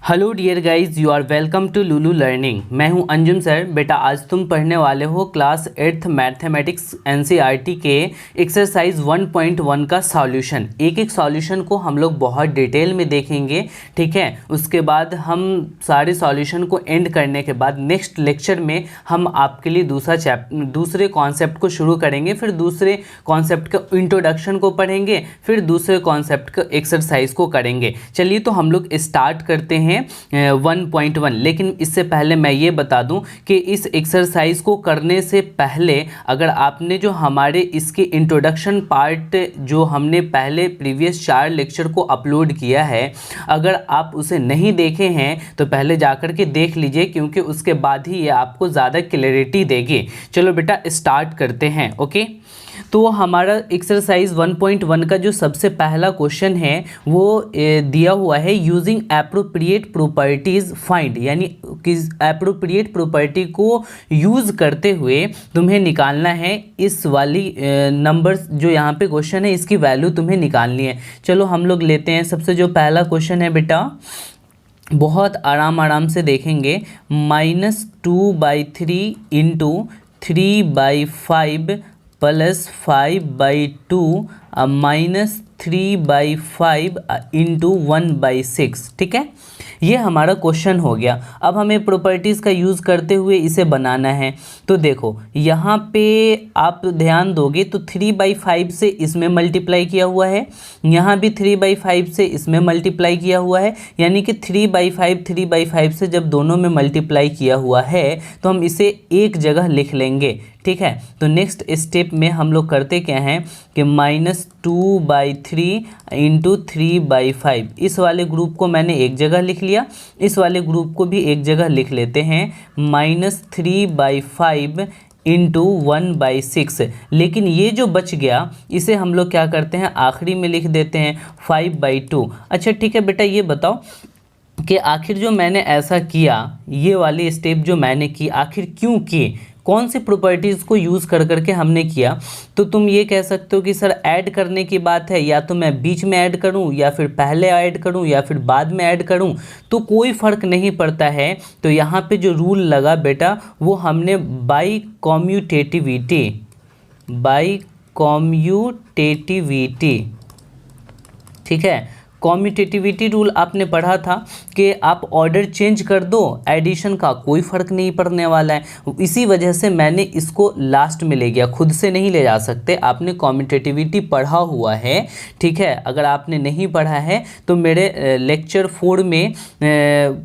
Hello dear guys, you are welcome to Lulu learning. मैं हूं Anjum sir. बेटा आज तुम पढ़ने वाले हो क्लास 8th मैथमेटिक्स एनसीईआरटी के एक्सरसाइज 1.1 का सॉल्यूशन। एक एक सॉल्यूशन को हम लोग बहुत डिटेल में देखेंगे, ठीक है। उसके बाद हम सारे सॉल्यूशन को एंड करने के बाद नेक्स्ट लेक्चर में हम आपके लिए दूसरे कॉन्सेप्ट को शुरू करेंगे, फिर दूसरे कॉन्सेप्ट का इंट्रोडक्शन को पढ़ेंगे, फिर दूसरे कॉन्सेप्ट का एक्सरसाइज को करेंगे। चलिए तो हम लोग स्टार्ट करते हैं 1.1। लेकिन इससे पहले मैं ये बता दूं कि इस एक्सरसाइज को करने से पहले अगर आपने जो हमारे इसके इंट्रोडक्शन पार्ट जो हमने पहले प्रीवियस 4 लेक्चर को अपलोड किया है, अगर आप उसे नहीं देखे हैं तो पहले जाकर के देख लीजिए, क्योंकि उसके बाद ही ये आपको ज़्यादा क्लैरिटी देगी। चलो बेटा स्टार्ट करते हैं। ओके, तो हमारा एक्सरसाइज 1.1 का जो सबसे पहला क्वेश्चन है वो दिया हुआ है यूजिंग एप्रोप्रिएट प्रॉपर्टीज फाइंड, यानी किस एप्रोप्रिएट प्रॉपर्टी को यूज़ करते हुए तुम्हें निकालना है इस वाली नंबर्स जो यहाँ पे क्वेश्चन है इसकी वैल्यू तुम्हें निकालनी है। चलो हम लोग लेते हैं सबसे जो पहला क्वेश्चन है बेटा, बहुत आराम से देखेंगे। -2/3 इंटू 3/5 प्लस 5/2 -3/5 इंटू 1/6, ठीक है। ये हमारा क्वेश्चन हो गया। अब हमें प्रॉपर्टीज़ का यूज़ करते हुए इसे बनाना है। तो देखो यहाँ पे आप ध्यान दोगे तो 3/5 से इसमें मल्टीप्लाई किया हुआ है, यहाँ भी 3/5 से इसमें मल्टीप्लाई किया हुआ है, यानी कि 3/5 से जब दोनों में मल्टीप्लाई किया हुआ है तो हम इसे एक जगह लिख लेंगे, ठीक है। तो नेक्स्ट स्टेप में हम लोग करते क्या हैं कि -2/3 इंटू 3/5, इस वाले ग्रुप को मैंने एक जगह लिख लिया, इस वाले ग्रुप को भी एक जगह लिख लेते हैं, -3/5 इंटू 1/6। लेकिन ये जो बच गया इसे हम लोग क्या करते हैं, आखिरी में लिख देते हैं 5/2। अच्छा ठीक है बेटा, ये बताओ कि आखिर जो मैंने ऐसा किया, ये वाली स्टेप जो मैंने की आखिर क्यों की, कौन सी प्रॉपर्टीज़ को यूज़ कर करके हमने किया। तो तुम ये कह सकते हो कि सर ऐड करने की बात है, या तो मैं बीच में ऐड करूं, या फिर पहले ऐड करूं, या फिर बाद में ऐड करूं, तो कोई फ़र्क नहीं पड़ता है। तो यहाँ पे जो रूल लगा बेटा वो हमने बाई कॉम्यूटेटिविटी, ठीक है। कॉम्यूटेटिविटी रूल आपने पढ़ा था कि आप ऑर्डर चेंज कर दो, एडिशन का कोई फ़र्क नहीं पड़ने वाला है। इसी वजह से मैंने इसको लास्ट में ले गया, खुद से नहीं ले जा सकते। आपने कॉम्यूटेटिविटी पढ़ा हुआ है, ठीक है। अगर आपने नहीं पढ़ा है तो मेरे लेक्चर 4 में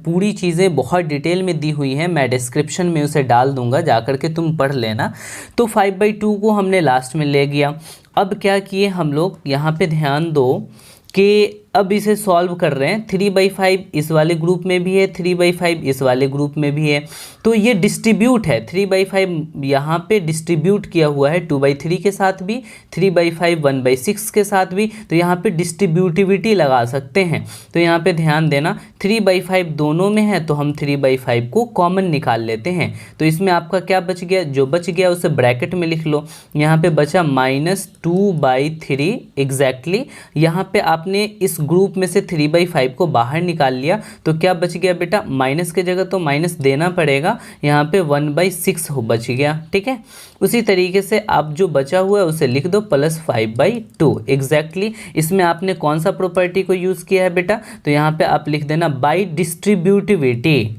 पूरी चीज़ें बहुत डिटेल में दी हुई हैं, मैं डिस्क्रिप्शन में उसे डाल दूँगा, जा कर के तुम पढ़ लेना। तो 5/2 को हमने लास्ट में ले गया। अब क्या किए हम लोग, यहाँ पे ध्यान दो कि अब इसे सॉल्व कर रहे हैं। 3/5 इस वाले ग्रुप में भी है, 3/5 इस वाले ग्रुप में भी है, तो ये डिस्ट्रीब्यूट है। 3/5 यहाँ पे डिस्ट्रीब्यूट किया हुआ है 2/3 के साथ भी, 3/5 1/6 के साथ भी, तो यहाँ पे डिस्ट्रीब्यूटिविटी लगा सकते हैं। तो यहाँ पे ध्यान देना 3/5 दोनों में है तो हम 3/5 को कॉमन निकाल लेते हैं। तो इसमें आपका क्या बच गया, जो बच गया उसे ब्रैकेट में लिख लो। यहाँ पे बचा -2/3 एग्जैक्टली। यहाँ पे आपने इस ग्रुप में से 3/5 को बाहर निकाल लिया, तो क्या बच गया बेटा, माइनस के जगह तो माइनस देना पड़ेगा, यहाँ पे 1/6 बच गया, ठीक है। उसी तरीके से आप जो बचा हुआ है उसे लिख दो प्लस 5/2 एग्जैक्टली। इसमें आपने कौन सा प्रॉपर्टी को यूज़ किया है बेटा, तो यहाँ पे आप लिख देना बाई डिस्ट्रीब्यूटिविटी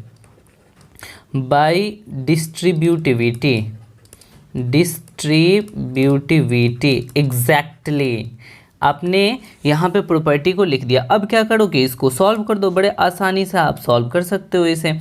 एग्जैक्टली। आपने यहाँ पे प्रॉपर्टी को लिख दिया। अब क्या करोगे, इसको सॉल्व कर दो, बड़े आसानी से आप सॉल्व कर सकते हो इसे।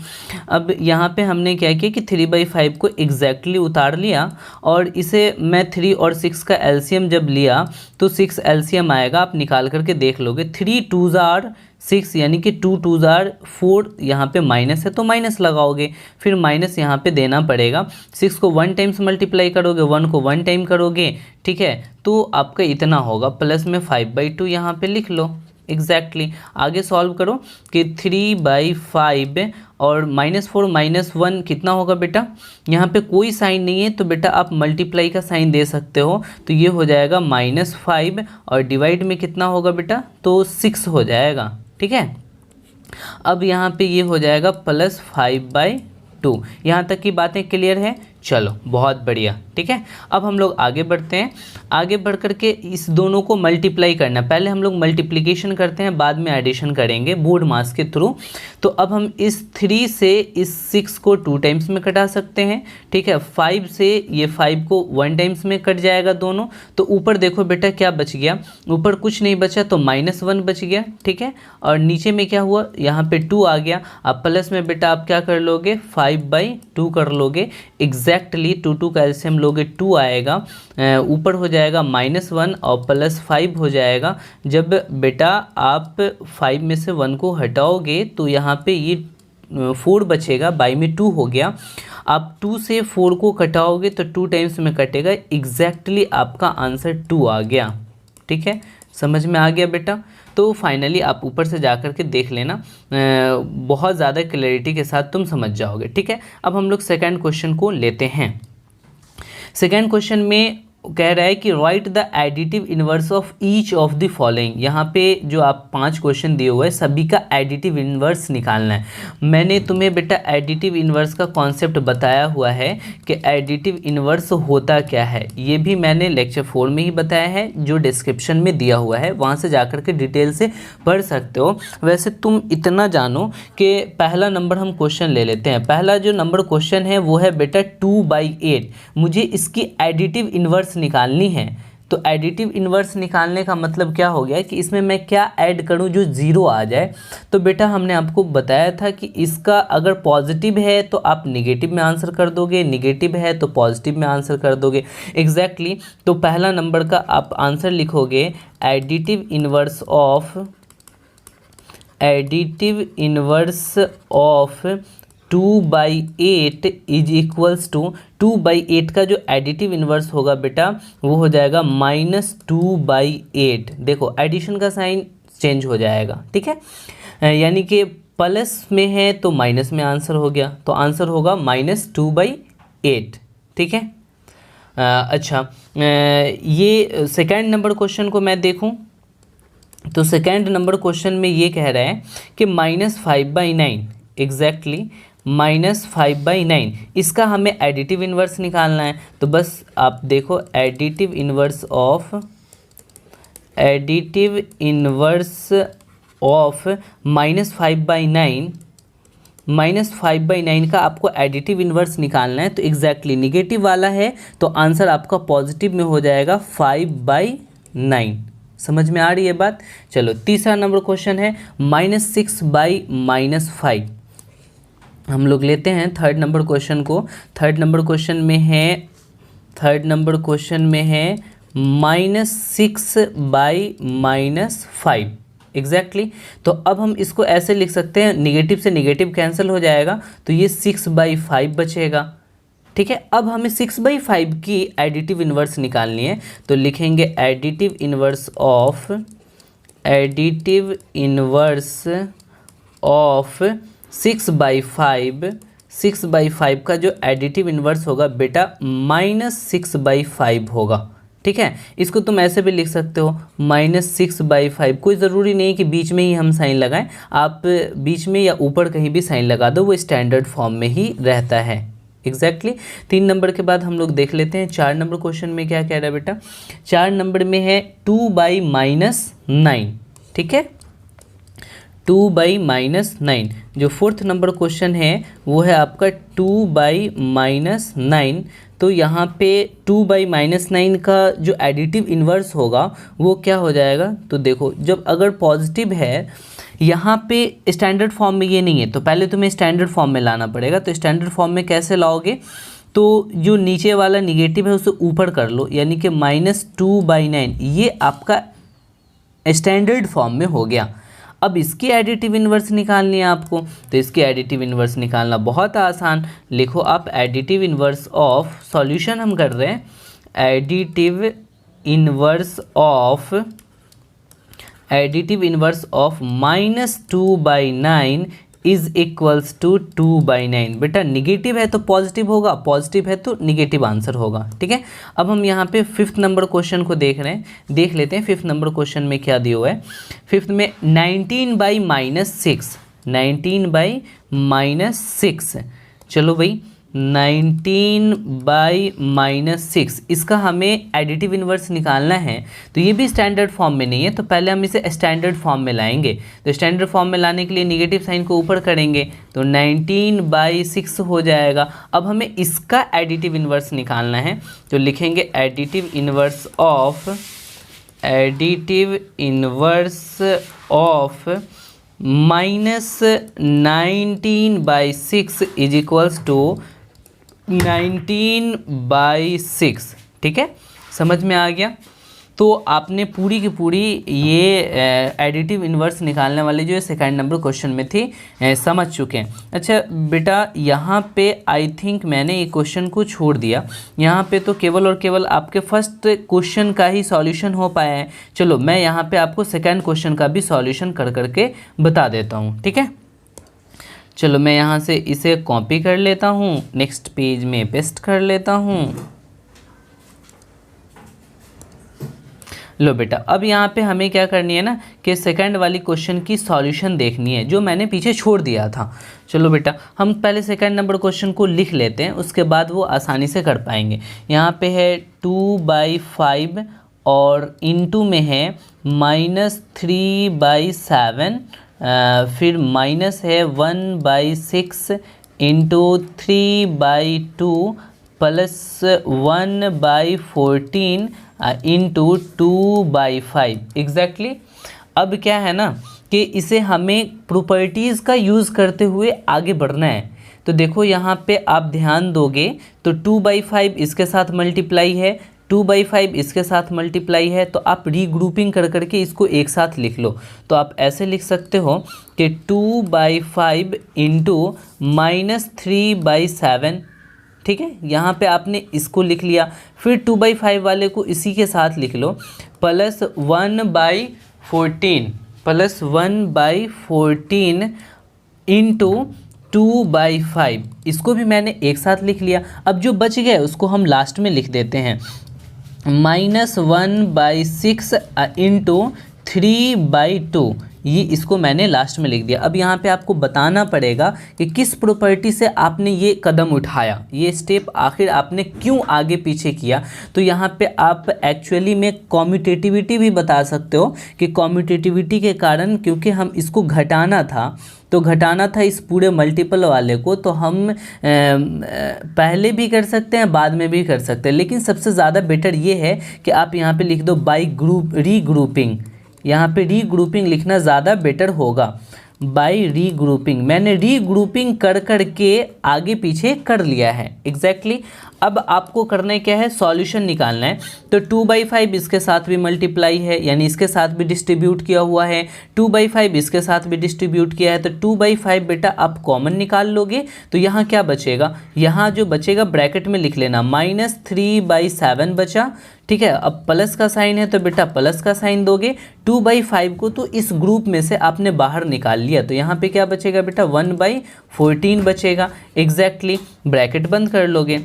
अब यहाँ पे हमने क्या किया कि 3/5 को एग्जैक्टली उतार लिया, और इसे मैं 3 और 6 का एलसीएम जब लिया तो 6 एलसीएम आएगा, आप निकाल करके देख लोगे। 3 2s are 6, यानी कि 2 2s are 4, यहाँ पे माइनस है तो माइनस लगाओगे, फिर माइनस यहाँ पे देना पड़ेगा। 6 को 1 टाइम्स मल्टीप्लाई करोगे, 1 को 1 टाइम करोगे, ठीक है, तो आपका इतना होगा। प्लस में 5/2 यहाँ पे लिख लो एग्जैक्टली। आगे सॉल्व करो कि 3/5 और -4 -1 कितना होगा बेटा, यहाँ पे कोई साइन नहीं है तो बेटा आप मल्टीप्लाई का साइन दे सकते हो, तो ये हो जाएगा -5 और डिवाइड में कितना होगा बेटा, तो 6 हो जाएगा, ठीक है। अब यहाँ पे ये हो जाएगा +5/2। यहाँ तक की बातें क्लियर है? चलो बहुत बढ़िया, ठीक है। अब हम लोग आगे बढ़ते हैं। आगे बढ़ कर के इस दोनों को मल्टीप्लाई करना, पहले हम लोग मल्टीप्लिकेशन करते हैं, बाद में एडिशन करेंगे बोर्ड मास के थ्रू। तो अब हम इस 3 से इस 6 को 2 टाइम्स में कटा सकते हैं, ठीक है। 5 से ये 5 को 1 टाइम्स में कट जाएगा दोनों। तो ऊपर देखो बेटा क्या बच गया, ऊपर कुछ नहीं बचा तो -1 बच गया, ठीक है। और नीचे में क्या हुआ, यहाँ पे 2 आ गया। अब प्लस में बेटा आप क्या कर लोगे, 5/2 कर लोगे। एग्जैक्टली 2 का एलसीएम लोगे 2 आएगा, ऊपर हो जाएगा -1 और +5 हो जाएगा। जब बेटा आप 5 में से 1 को हटाओगे तो यहाँ पे ये 4 बचेगा, बाई में 2 हो गया। आप 2 से 4 को कटाओगे तो 2 टाइम्स में कटेगा, एग्जैक्टली आपका आंसर 2 आ गया, ठीक है। समझ में आ गया बेटा? तो फाइनली आप ऊपर से जा कर के देख लेना, बहुत ज़्यादा क्लैरिटी के साथ तुम समझ जाओगे, ठीक है। अब हम लोग सेकंड क्वेश्चन को लेते हैं। सेकंड क्वेश्चन में कह रहा है कि right the additive inverse of each of the following. यहाँ पे जो आप 5 क्वेश्चन दिए हुए हैं सभी का एडिटिव इन्वर्स निकालना है। मैंने तुम्हें बेटा एडिटिव इन्वर्स का कॉन्सेप्ट बताया हुआ है कि एडिटिव इन्वर्स होता क्या है, ये भी मैंने लेक्चर 4 में ही बताया है, जो डिस्क्रिप्शन में दिया हुआ है, वहाँ से जाकर के डिटेल से पढ़ सकते हो। वैसे तुम इतना जानो कि पहला नंबर हम क्वेश्चन ले लेते हैं। पहला जो नंबर क्वेश्चन है वो है बेटा 2/8। मुझे इसकी एडिटिव इन्वर्स निकालनी है। तो एडिटिव इन्वर्स निकालने का मतलब क्या हो गया कि इसमें मैं क्या ऐड करूं जो 0 आ जाए। तो बेटा हमने आपको बताया था कि इसका अगर पॉजिटिव है तो आप निगेटिव में आंसर कर दोगे, निगेटिव है तो पॉजिटिव में आंसर कर दोगे, एग्जैक्टली। तो पहला नंबर का आप आंसर लिखोगे additive inverse of 2/8 is equals to 2/8 का जो एडिटिव इन्वर्स होगा बेटा वो हो जाएगा -2/8। देखो एडिशन का साइन चेंज हो जाएगा, ठीक है। यानी कि प्लस में है तो माइनस में आंसर हो गया, तो आंसर होगा -2/8, ठीक है। अच्छा, ये सेकेंड नंबर क्वेश्चन को मैं देखूं तो सेकेंड नंबर क्वेश्चन में ये कह रहा है कि -5/9, एग्जैक्टली -5/9, इसका हमें एडिटिव इन्वर्स निकालना है। तो बस आप देखो एडिटिव इन्वर्स ऑफ -5/9 का आपको एडिटिव इन्वर्स निकालना है। तो एग्जैक्टली निगेटिव वाला है तो आंसर आपका पॉजिटिव में हो जाएगा 5/9। समझ में आ रही है बात? चलो तीसरा नंबर क्वेश्चन है -6/-5। हम लोग लेते हैं थर्ड नंबर क्वेश्चन को। थर्ड नंबर क्वेश्चन में है -6/-5, एग्जैक्टली। तो अब हम इसको ऐसे लिख सकते हैं, निगेटिव से निगेटिव कैंसिल हो जाएगा तो ये 6/5 बचेगा, ठीक है। अब हमें 6/5 की एडिटिव इन्वर्स निकालनी है। तो लिखेंगे एडिटिव इन्वर्स ऑफ 6/5 का जो एडिटिव इन्वर्स होगा बेटा -6/5 होगा, ठीक है। इसको तुम ऐसे भी लिख सकते हो -6/5। कोई ज़रूरी नहीं कि बीच में ही हम साइन लगाएं, आप बीच में या ऊपर कहीं भी साइन लगा दो, वो स्टैंडर्ड फॉर्म में ही रहता है, एग्जैक्टली। 3 नंबर के बाद हम लोग देख लेते हैं 4 नंबर क्वेश्चन में क्या कह रहा है बेटा। 4 नंबर में है 2/-9, ठीक है, 2/-9। जो 4th नंबर क्वेश्चन है वो है आपका 2/-9। तो यहाँ पे 2/-9 का जो एडिटिव इन्वर्स होगा वो क्या हो जाएगा। तो देखो जब अगर पॉजिटिव है, यहाँ पे स्टैंडर्ड फॉर्म में ये नहीं है तो पहले तुम्हें स्टैंडर्ड फॉर्म में लाना पड़ेगा। तो स्टैंडर्ड फॉर्म में कैसे लाओगे, तो जो नीचे वाला निगेटिव है उसे ऊपर कर लो, यानी कि -2/9, ये आपका स्टैंडर्ड फॉर्म में हो गया। अब इसकी एडिटिव इन्वर्स निकालनी है आपको। तो इसकी एडिटिव इन्वर्स निकालना बहुत आसान, लिखो आप एडिटिव इन्वर्स ऑफ, सॉल्यूशन हम कर रहे हैं, additive inverse of -2/9 is equals to 2/9। बेटा निगेटिव है तो पॉजिटिव होगा, पॉजिटिव है तो निगेटिव आंसर होगा, ठीक है। अब हम यहाँ पे 5th नंबर क्वेश्चन को देख लेते हैं। 5th नंबर क्वेश्चन में क्या दिया हुआ है। 5th में 19/-6, 19/-6। चलो भाई 19/-6 इसका हमें एडिटिव इन्वर्स निकालना है। तो ये भी स्टैंडर्ड फॉर्म में नहीं है, तो पहले हम इसे स्टैंडर्ड फॉर्म में लाएंगे। तो स्टैंडर्ड फॉर्म में लाने के लिए निगेटिव साइन को ऊपर करेंगे तो 19/6 हो जाएगा। अब हमें इसका एडिटिव इन्वर्स निकालना है, तो लिखेंगे additive inverse of -19/6 is equals to 19/6। ठीक है, समझ में आ गया। तो आपने पूरी की पूरी ये एडिटिव इन्वर्स निकालने वाले जो सेकंड नंबर क्वेश्चन में थी समझ चुके हैं। अच्छा बेटा, यहाँ पे आई थिंक मैंने ये क्वेश्चन को छोड़ दिया। यहाँ पे तो केवल और केवल आपके फर्स्ट क्वेश्चन का ही सॉल्यूशन हो पाया है। चलो मैं यहाँ पे आपको सेकंड क्वेश्चन का भी सॉल्यूशन कर करके बता देता हूँ। ठीक है, चलो मैं यहाँ से इसे कॉपी कर लेता हूँ, नेक्स्ट पेज में पेस्ट कर लेता हूँ। लो बेटा, अब यहाँ पे हमें क्या करनी है ना कि सेकंड वाली क्वेश्चन की सॉल्यूशन देखनी है जो मैंने पीछे छोड़ दिया था। चलो बेटा, हम पहले सेकंड नंबर क्वेश्चन को लिख लेते हैं, उसके बाद वो आसानी से कर पाएंगे। यहाँ पे है 2/5 और इनटू में है -3/7, फिर माइनस है 1/6 इंटू 3/2 प्लस 1/14 इंटू 2/5 एग्जैक्टली। अब क्या है ना कि इसे हमें प्रॉपर्टीज़ का यूज़ करते हुए आगे बढ़ना है। तो देखो यहाँ पे आप ध्यान दोगे तो 2/5 इसके साथ मल्टीप्लाई है, 2/5 इसके साथ मल्टीप्लाई है, तो आप रीग्रुपिंग कर करके इसको एक साथ लिख लो। तो आप ऐसे लिख सकते हो कि 2/5 इंटू -3/7। ठीक है, यहाँ पे आपने इसको लिख लिया। फिर 2/5 वाले को इसी के साथ लिख लो, प्लस 1/14 इंटू 2/5, इसको भी मैंने एक साथ लिख लिया। अब जो बच गया उसको हम लास्ट में लिख देते हैं, -1/6 इंटू 3/2, ये इसको मैंने लास्ट में लिख दिया। अब यहाँ पे आपको बताना पड़ेगा कि किस प्रॉपर्टी से आपने ये कदम उठाया, ये स्टेप आखिर आपने क्यों आगे पीछे किया। तो यहाँ पे आप एक्चुअली में कॉम्यूटेटिविटी भी बता सकते हो कि कॉम्यूटेटिविटी के कारण, क्योंकि हम इसको घटाना था, तो घटाना था इस पूरे मल्टीपल वाले को, तो हम पहले भी कर सकते हैं बाद में भी कर सकते हैं, लेकिन सबसे ज़्यादा बेटर ये है कि आप यहाँ पे लिख दो बाई रीग्रुपिंग। यहाँ पे रीग्रुपिंग लिखना ज़्यादा बेटर होगा, बाई रीग्रुपिंग। मैंने रीग्रुपिंग कर करके आगे पीछे कर लिया है एग्जैक्टली। अब आपको करना क्या है, सॉल्यूशन निकालना है। तो 2/5 इसके साथ भी मल्टीप्लाई है, यानी इसके साथ भी डिस्ट्रीब्यूट किया हुआ है, 2/5 इसके साथ भी डिस्ट्रीब्यूट किया है, तो 2/5 बेटा आप कॉमन निकाल लोगे तो यहाँ क्या बचेगा, यहाँ जो बचेगा ब्रैकेट में लिख लेना, -3/7 बचा। ठीक है, अब प्लस का साइन है तो बेटा प्लस का साइन दोगे। 2/5 को तो इस ग्रुप में से आपने बाहर निकाल लिया, तो यहाँ पे क्या बचेगा बेटा, 1/14 बचेगा एग्जैक्टली। ब्रैकेट बंद कर लोगे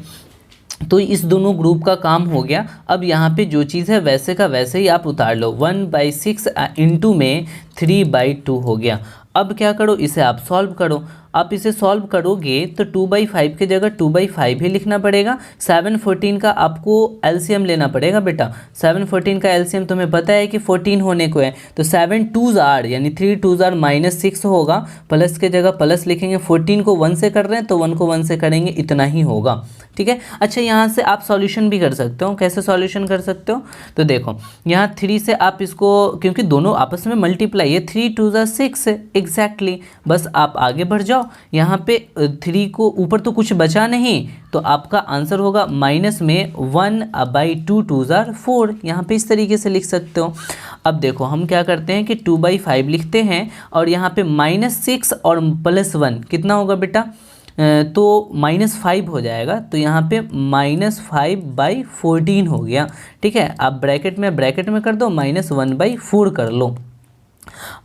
तो इस दोनों ग्रुप का काम हो गया। अब यहाँ पे जो चीज़ है वैसे का वैसे ही आप उतार लो, 1/6 इंटू में 3/2 हो गया। अब क्या करो, इसे आप सॉल्व करो। आप इसे सॉल्व करोगे तो 2/5 की जगह 2/5 ही लिखना पड़ेगा। 7/14 का आपको एलसीएम लेना पड़ेगा बेटा। 7/14 का एलसीएम तुम्हें पता है कि 14 होने को है, तो 7 2s आर यानी 3 2s आर -6 होगा। प्लस के जगह प्लस लिखेंगे, 14 को 1 से कर रहे हैं तो 1 को 1 से करेंगे, इतना ही होगा। ठीक है, अच्छा यहाँ से आप सॉल्यूशन भी कर सकते हो। कैसे सॉल्यूशन कर सकते हो, तो देखो यहाँ 3 से आप इसको, क्योंकि दोनों आपस में मल्टीप्लाई है, 3 2s आर 6 एग्जैक्टली। बस आप आगे बढ़ जाओ, यहाँ पे 3 को ऊपर तो कुछ बचा नहीं, तो आपका आंसर होगा माइनस में 1/2 2s आर 4। यहाँ पे इस तरीके से लिख सकते हो। अब देखो हम क्या करते हैं कि 2/5 लिखते हैं और यहाँ पे -6 और +1 कितना होगा बेटा, तो -5 हो जाएगा, तो यहाँ पे -5/14 हो गया। ठीक है, आप ब्रैकेट में कर दो, -1/4 कर लो।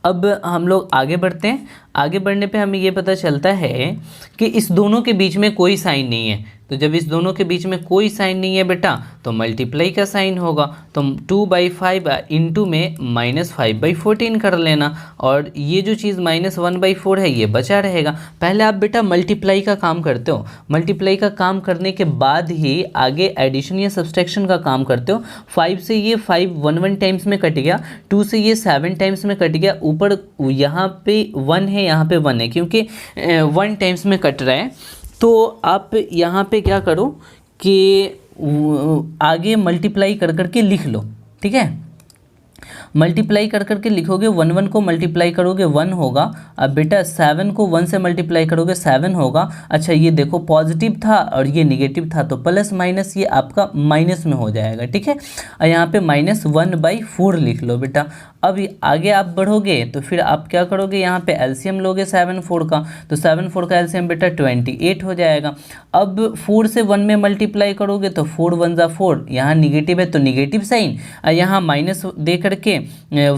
अब हम लोग आगे बढ़ते हैं। आगे बढ़ने पे हमें ये पता चलता है कि इस दोनों के बीच में कोई साइन नहीं है, तो तो जब इस दोनों के बीच में कोई साइन नहीं है बेटा तो मल्टीप्लाई का साइन होगा, तो 2/5 इंटू में -5/14 कर लेना, और ये जो चीज़ -1/4 है ये बचा रहेगा। पहले आप बेटा मल्टीप्लाई का काम करते हो, मल्टीप्लाई का काम करने के बाद ही आगे एडिशन या सब्सट्रैक्शन का काम करते हो। 5 से ये 5 1 टाइम्स में कट गया, 2 से ये 7 टाइम्स में कट गया, ऊपर यहाँ पे 1 है, यहाँ पे 1 है, क्योंकि 1 टाइम्स में कट रहा है। तो आप यहाँ पे क्या करो कि आगे मल्टीप्लाई कर करके लिख लो, ठीक है। मल्टीप्लाई कर करके लिखोगे, 1 को मल्टीप्लाई करोगे 1 होगा। अब बेटा 7 को 1 से मल्टीप्लाई करोगे 7 होगा। अच्छा ये देखो पॉजिटिव था और ये निगेटिव था, तो प्लस माइनस ये आपका माइनस में हो जाएगा, ठीक है। और यहाँ पे -1/4 लिख लो बेटा। अब आगे आप बढ़ोगे तो फिर आप क्या करोगे, यहाँ पे एलसीएम लोगे 7 4 का, तो 7 4 का एलसीएम बेटा 28 हो जाएगा। अब 4 से 1 में मल्टीप्लाई करोगे तो 4 1 जा 4, यहाँ निगेटिव है तो निगेटिव साइन, यहाँ माइनस दे करके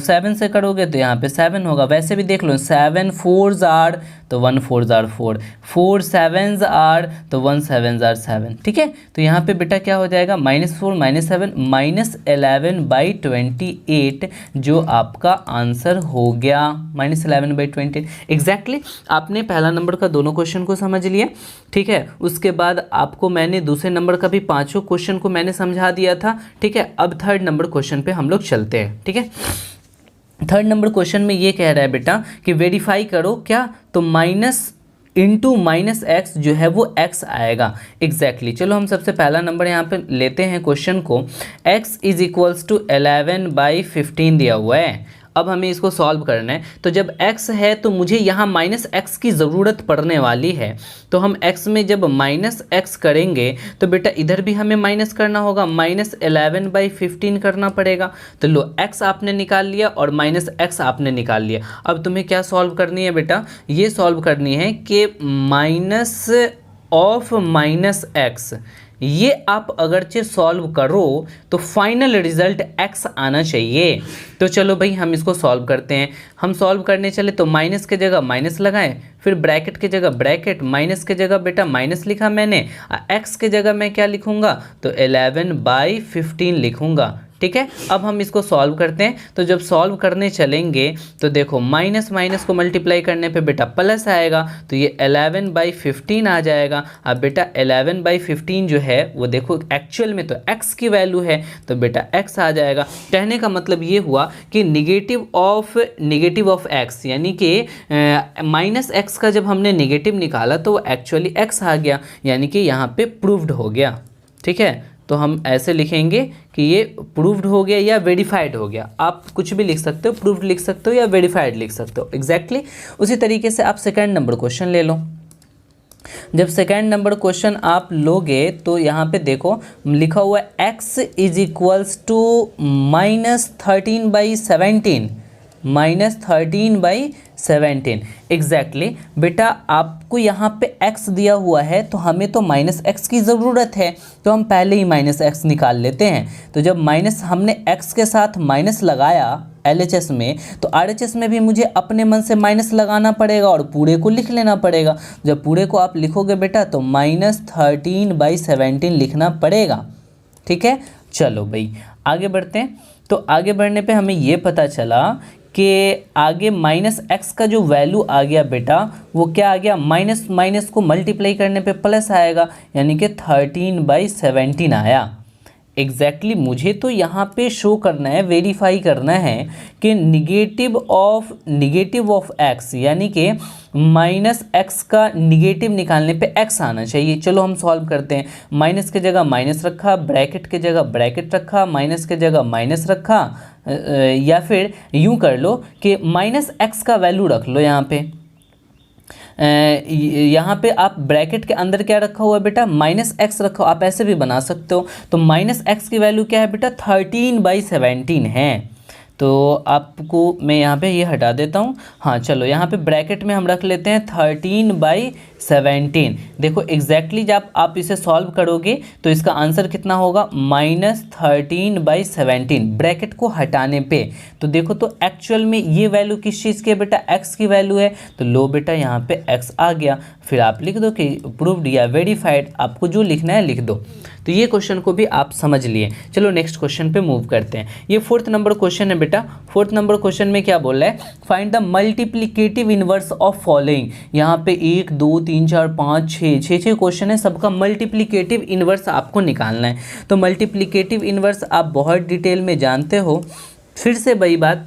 7 से करोगे तो यहाँ पे 7 होगा। वैसे भी देख लो 7 4s are तो 1 4s are 4, 4 7s are तो 1 7s are 7, ठीक है। तो यहाँ पे बेटा क्या हो जाएगा, -4 -7 -11/28 जो आपका आंसर हो गया, -11/28। एग्जैक्टली आपने पहला नंबर का दोनों क्वेश्चन को समझ लिया, ठीक है। उसके बाद आपको मैंने दूसरे नंबर का भी 5 क्वेश्चन को मैंने समझा दिया था, ठीक है। अब थर्ड नंबर क्वेश्चन पे हम लोग चलते हैं, ठीक है। थर्ड नंबर क्वेश्चन में ये कह रहा है बेटा कि वेरीफाई करो क्या, तो -x जो है वो x आएगा। एग्जैक्टली चलो हम सबसे पहला नंबर यहाँ पे लेते हैं क्वेश्चन को। x = 11/15 दिया हुआ है। अब हमें इसको सॉल्व करना है, तो जब x है तो मुझे यहाँ -x की ज़रूरत पड़ने वाली है। तो हम x में जब -x करेंगे तो बेटा इधर भी हमें माइनस करना होगा, -11/15 करना पड़ेगा। तो लो x आपने निकाल लिया और -x आपने निकाल लिया। अब तुम्हें क्या सॉल्व करनी है बेटा, ये सॉल्व करनी है कि -(-x) ये आप अगरचे सॉल्व करो तो फाइनल रिजल्ट x आना चाहिए। तो चलो भाई हम इसको सॉल्व करते हैं। हम सॉल्व करने चले तो माइनस के जगह माइनस लगाएं, फिर ब्रैकेट के जगह ब्रैकेट, माइनस के जगह बेटा माइनस लिखा मैंने, x के जगह मैं क्या लिखूंगा, तो 11/15 लिखूंगा, ठीक है। अब हम इसको सॉल्व करते हैं। तो जब सॉल्व करने चलेंगे तो देखो माइनस माइनस को मल्टीप्लाई करने पे बेटा प्लस आएगा, तो ये 11/15 आ जाएगा। अब बेटा 11/15 जो है वो देखो एक्चुअल में तो x की वैल्यू है, तो बेटा x आ जाएगा। कहने का मतलब ये हुआ कि निगेटिव ऑफ x, यानी कि -x का जब हमने निगेटिव निकाला तो वो एक्चुअली x आ गया, यानी कि यहाँ पे प्रूव्ड हो गया, ठीक है। तो हम ऐसे लिखेंगे कि ये प्रूव्ड हो गया या वेरीफाइड हो गया। आप कुछ भी लिख सकते हो, प्रूव्ड लिख सकते हो या वेरीफाइड लिख सकते हो। एग्जैक्टली उसी तरीके से आप सेकंड नंबर क्वेश्चन ले लो। जब सेकंड नंबर क्वेश्चन आप लोगे तो यहाँ पे देखो लिखा हुआ है x = -13/17, -13/17। एग्जैक्टली बेटा आपको यहाँ पे x दिया हुआ है तो हमें तो -x की ज़रूरत है, तो हम पहले ही -x निकाल लेते हैं। तो जब माइनस हमने x के साथ माइनस लगाया LHS में, तो RHS में भी मुझे अपने मन से माइनस लगाना पड़ेगा और पूरे को लिख लेना पड़ेगा। जब पूरे को आप लिखोगे बेटा तो -13/17 लिखना पड़ेगा, ठीक है। चलो भाई आगे बढ़ते हैं। तो आगे बढ़ने पे हमें ये पता चला कि आगे -x का जो वैल्यू आ गया बेटा वो क्या आ गया, माइनस माइनस को मल्टीप्लाई करने पे प्लस आएगा, यानी कि 13/17 आया। एग्जैक्टली मुझे तो यहाँ पे शो करना है, वेरीफाई करना है कि निगेटिव ऑफ x, यानी कि -x का निगेटिव निकालने पे x आना चाहिए। चलो हम सॉल्व करते हैं। माइनस के जगह माइनस रखा, ब्रैकेट के जगह ब्रैकेट रखा, माइनस के जगह माइनस रखा, या फिर यूँ कर लो कि -x का वैल्यू रख लो यहाँ पे। यहाँ पे आप ब्रैकेट के अंदर क्या रखा हुआ है बेटा, -x रखो, आप ऐसे भी बना सकते हो। तो -x की वैल्यू क्या है बेटा, 13/17 है। तो आपको मैं यहाँ पे ये हटा देता हूँ। हाँ चलो, यहाँ पे ब्रैकेट में हम रख लेते हैं 13/17। देखो एग्जैक्टली जब आप इसे सॉल्व करोगे तो इसका आंसर कितना होगा, -13/17 ब्रैकेट को हटाने पे। तो देखो तो एक्चुअल में ये वैल्यू किस चीज़ की है बेटा, x की वैल्यू है। तो लो बेटा यहाँ पे x आ गया, फिर आप लिख दो कि प्रूव्ड या वेरीफाइड, आपको जो लिखना है लिख दो। तो ये क्वेश्चन को भी आप समझ लिए। चलो नेक्स्ट क्वेश्चन पे मूव करते हैं। ये 4th नंबर क्वेश्चन है बेटा। 4th नंबर क्वेश्चन में क्या बोल रहा है, find the multiplicative inverse of following. यहाँ पे 1 2 3 4 5 6 क्वेश्चन है, सबका मल्टीप्लिकेटिव इनवर्स आपको निकालना है। तो मल्टीप्लिकेटिव इनवर्स आप बहुत डिटेल में जानते हो, फिर से वही बात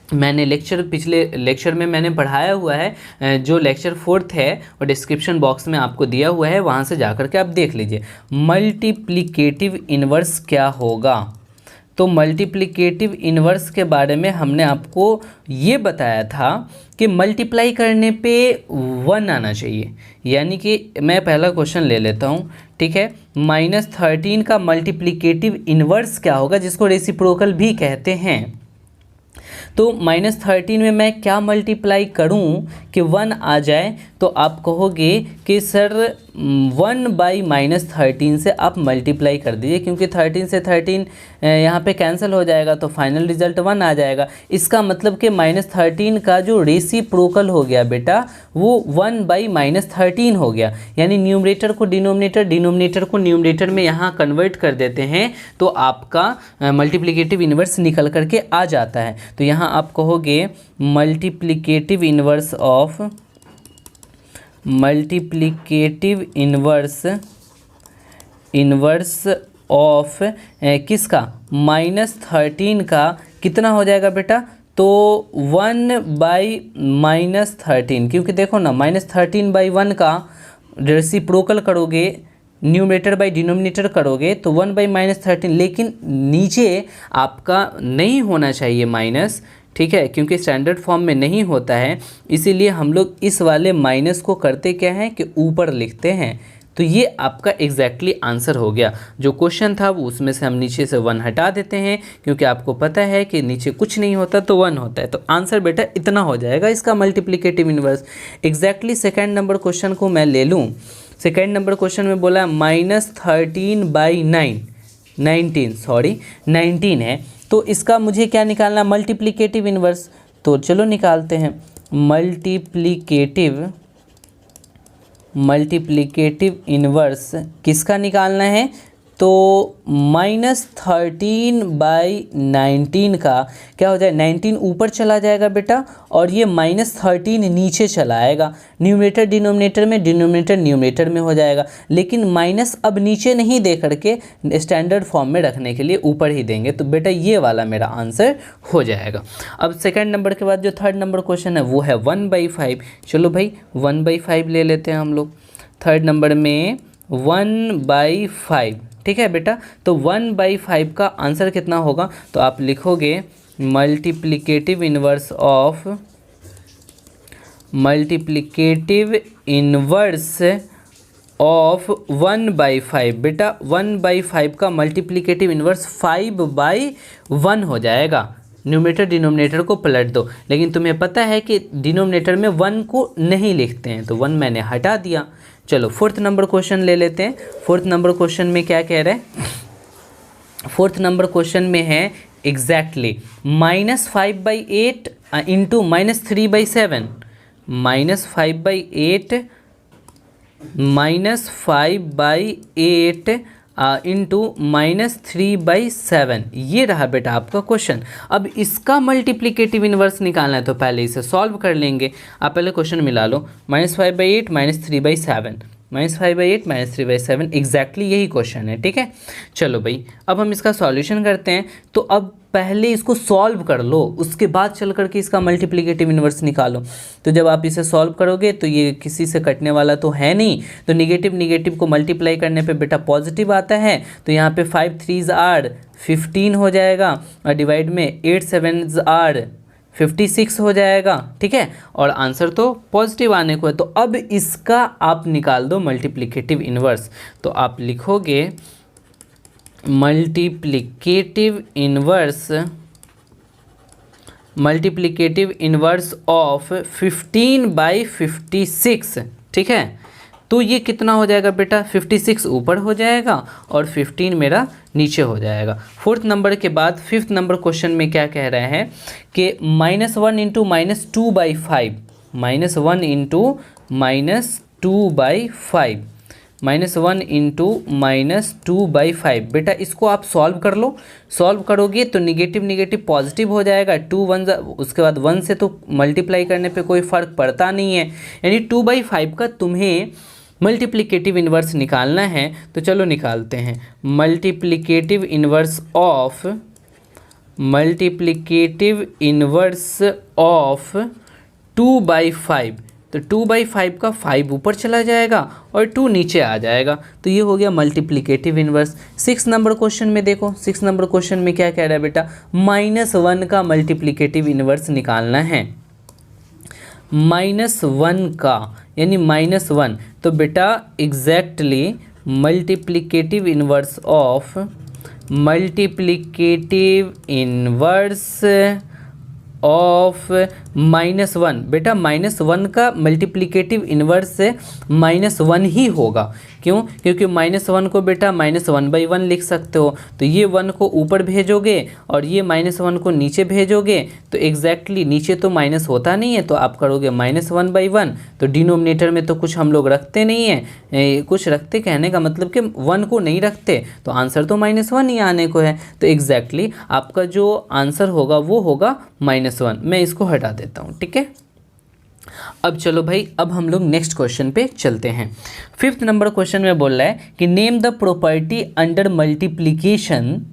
मैंने पिछले लेक्चर में मैंने पढ़ाया हुआ है, जो लेक्चर 4th है और डिस्क्रिप्शन बॉक्स में आपको दिया हुआ है, वहाँ से जाकर के आप देख लीजिए मल्टीप्लिकेटिव इनवर्स क्या होगा। तो मल्टीप्लिकेटिव इनवर्स के बारे में हमने आपको ये बताया था कि मल्टीप्लाई करने पे 1 आना चाहिए। यानी कि मैं पहला क्वेश्चन ले लेता हूँ, ठीक है। -13 का मल्टीप्लिकेटिव इनवर्स क्या होगा, जिसको रेसिप्रोकल भी कहते हैं। तो -13 में मैं क्या मल्टीप्लाई करूं कि 1 आ जाए, तो आप कहोगे कि सर 1/-13 से आप मल्टीप्लाई कर दीजिए, क्योंकि 13 से 13 यहाँ पे कैंसिल हो जाएगा, तो फाइनल रिजल्ट 1 आ जाएगा। इसका मतलब कि -13 का जो रेसिप्रोकल हो गया बेटा, वो 1/-13 हो गया। यानी न्यूमरेटर को डिनोमिनेटर, डिनोमिनेटर को न्यूमरेटर में यहाँ कन्वर्ट कर देते हैं, तो आपका मल्टीप्लिकेटिव इनवर्स निकल करके आ जाता है। तो यहाँ आप कहोगे मल्टीप्लिकेटिव इनवर्स ऑफ किसका, -13 का कितना हो जाएगा बेटा, तो 1/-13, क्योंकि देखो ना -13/1 का रेसिप्रोकल करोगे, न्यूमरेटर बाई डिनोमिनेटर करोगे तो 1/-13, लेकिन नीचे आपका नहीं होना चाहिए माइनस, ठीक है, क्योंकि स्टैंडर्ड फॉर्म में नहीं होता है। इसीलिए हम लोग इस वाले माइनस को करते क्या है कि ऊपर लिखते हैं। तो ये आपका एग्जैक्टली आंसर हो गया। जो क्वेश्चन था वो उसमें से हम नीचे से 1 हटा देते हैं, क्योंकि आपको पता है कि नीचे कुछ नहीं होता तो 1 होता है। तो आंसर बेटा इतना हो जाएगा इसका multiplicative inverse. Exactly second number question को मैं ले लूँ। सेकेंड नंबर क्वेश्चन में बोला -13/19 है, तो इसका मुझे क्या निकालना, मल्टीप्लिकेटिव इनवर्स। तो चलो निकालते हैं। मल्टीप्लिकेटिव इनवर्स किसका निकालना है, तो -13/19 का क्या हो जाए, 19 ऊपर चला जाएगा बेटा, और ये -13 नीचे चला आएगा। न्यूमरेटर डिनोमिनेटर में, डिनोमिनेटर न्यूमरेटर में हो जाएगा। लेकिन माइनस अब नीचे नहीं दे करके स्टैंडर्ड फॉर्म में रखने के लिए ऊपर ही देंगे। तो बेटा ये वाला मेरा आंसर हो जाएगा। अब सेकंड नंबर के बाद जो थर्ड नंबर क्वेश्चन है वो है 1/5। चलो भाई 1/5 ले लेते हैं हम लोग। थर्ड नंबर में 1/5, ठीक है बेटा। तो 1/5 का आंसर कितना होगा, तो आप लिखोगे मल्टीप्लिकेटिव इनवर्स ऑफ 1/5। बेटा 1/5 का मल्टीप्लिकेटिव इनवर्स 5/1 हो जाएगा। न्यूमरेटर डिनोमिनेटर को पलट दो, लेकिन तुम्हें पता है कि डिनोमिनेटर में 1 को नहीं लिखते हैं, तो 1 मैंने हटा दिया। चलो फोर्थ नंबर क्वेश्चन ले लेते हैं। फोर्थ नंबर क्वेश्चन में क्या कह रहे हैं, फोर्थ नंबर क्वेश्चन में है एग्जैक्टली -5/8 इंटू -3/7, -5/8 इंटू -3/7, ये रहा बेटा आपका क्वेश्चन। अब इसका मल्टीप्लिकेटिव इनवर्स निकालना है, तो पहले इसे सॉल्व कर लेंगे। आप पहले क्वेश्चन मिला लो, -5/8 -3/7, -5/8 -3/7, एग्जैक्टली यही क्वेश्चन है, ठीक है। चलो भाई अब हम इसका सॉल्यूशन करते हैं। तो अब पहले इसको सॉल्व कर लो, उसके बाद चल करके इसका मल्टीप्लिकेटिव इनवर्स निकालो। तो जब आप इसे सॉल्व करोगे तो ये किसी से कटने वाला तो है नहीं, तो निगेटिव निगेटिव को मल्टीप्लाई करने पे बेटा पॉजिटिव आता है। तो यहाँ पे 5 3s आर 15 हो जाएगा, और डिवाइड में 8 7s आर 56 हो जाएगा, ठीक है। और आंसर तो पॉजिटिव आने को है। तो अब इसका आप निकाल दो मल्टीप्लिकेटिव इनवर्स। तो आप लिखोगे multiplicative inverse multiplicative inverse of 15/56, ठीक है। तो ये कितना हो जाएगा बेटा, 56 ऊपर हो जाएगा और 15 मेरा नीचे हो जाएगा। फोर्थ नंबर के बाद फिफ्थ नंबर क्वेश्चन में क्या कह रहे हैं कि -1 इंटू -2/5, -1 इंटू -2/5, -1 इंटू -2/5। बेटा इसको आप सॉल्व कर लो, सॉल्व करोगे तो निगेटिव निगेटिव पॉजिटिव हो जाएगा, 2 1 उसके बाद 1 से तो मल्टीप्लाई करने पे कोई फ़र्क पड़ता नहीं है, यानी 2/5 का तुम्हें मल्टीप्लिकेटिव इन्वर्स निकालना है। तो चलो निकालते हैं। मल्टीप्लिकेटिव इन्वर्स ऑफ 2/5, तो 2/5 का 5 ऊपर चला जाएगा और 2 नीचे आ जाएगा, तो ये हो गया मल्टीप्लिकेटिव इन्वर्स। 6 नंबर क्वेश्चन में देखो, 6 नंबर क्वेश्चन में क्या कह रहा है बेटा, -1 का मल्टीप्लिकेटिव इन्वर्स निकालना है, -1 का यानी -1। तो बेटा एग्जैक्टली मल्टीप्लिकेटिव इन्वर्स ऑफ -1, बेटा -1 का मल्टीप्लिकेटिव इन्वर्स -1 ही होगा। क्यों? क्योंकि -1 को बेटा -1/1 लिख सकते हो, तो ये 1 को ऊपर भेजोगे और ये -1 को नीचे भेजोगे, तो एग्जैक्टली नीचे तो माइनस होता नहीं है, तो आप करोगे -1/1। तो डिनोमिनेटर में तो कुछ हम लोग रखते नहीं हैं, कुछ रखते कहने का मतलब कि 1 को नहीं रखते, तो आंसर तो -1 ही आने को है। तो एग्जैक्टली आपका जो आंसर होगा वो होगा -1। मैं इसको हटा देता हूँ, ठीक है। अब चलो भाई, अब हम लोग नेक्स्ट क्वेश्चन पे चलते हैं। फिफ्थ नंबर क्वेश्चन में बोल रहा है कि name the property under multiplication